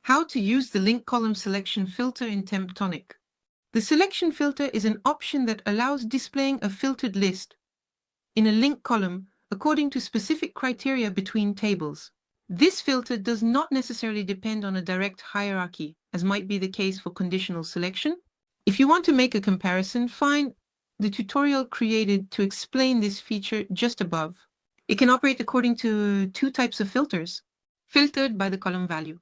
How to use the link column selection filter in TimeTonic. The selection filter is an option that allows displaying a filtered list in a link column according to specific criteria between tables. This filter does not necessarily depend on a direct hierarchy, as might be the case for conditional selection. If you want to make a comparison, find the tutorial created to explain this feature just above. It can operate according to two types of filters, filtered by the column value.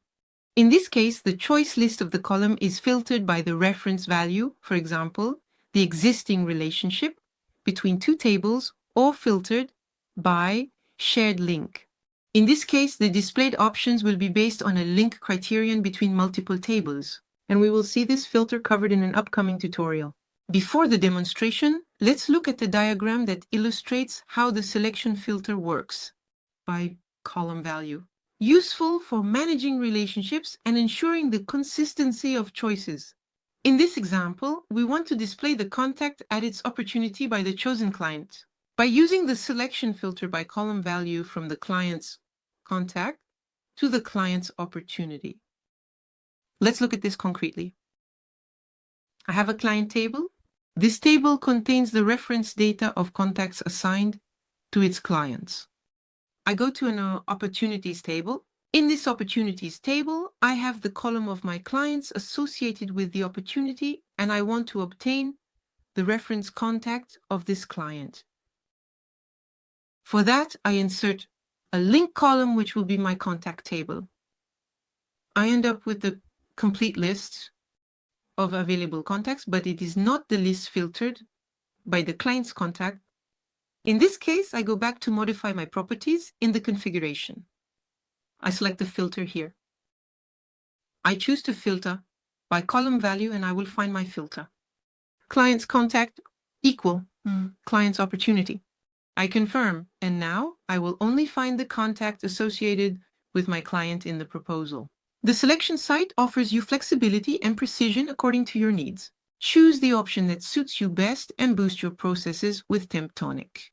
In this case, the choice list of the column is filtered by the reference value, for example, the existing relationship between two tables, or filtered by shared link. In this case, the displayed options will be based on a link criterion between multiple tables, and we will see this filter covered in an upcoming tutorial. Before the demonstration, let's look at the diagram that illustrates how the selection filter works by column value. Useful for managing relationships and ensuring the consistency of choices. In this example, we want to display the contact at its opportunity by the chosen client. By using the selection filter by column value from the client's contact to the client's opportunity. Let's look at this concretely. I have a client table. This table contains the reference data of contacts assigned to its clients. I go to an opportunities table. In this opportunities table, I have the column of my clients associated with the opportunity, and I want to obtain the reference contact of this client. For that, I insert a link column, which will be my contact table. I end up with the complete list of available contacts, but it is not the list filtered by the client's contact. In this case, I go back to modify my properties in the configuration. I select the filter here. I choose to filter by column value, and I will find my filter. Client's contact equal client's opportunity. I confirm, and now I will only find the contact associated with my client in the proposal. The selection site offers you flexibility and precision according to your needs. Choose the option that suits you best and boost your processes with TimeTonic.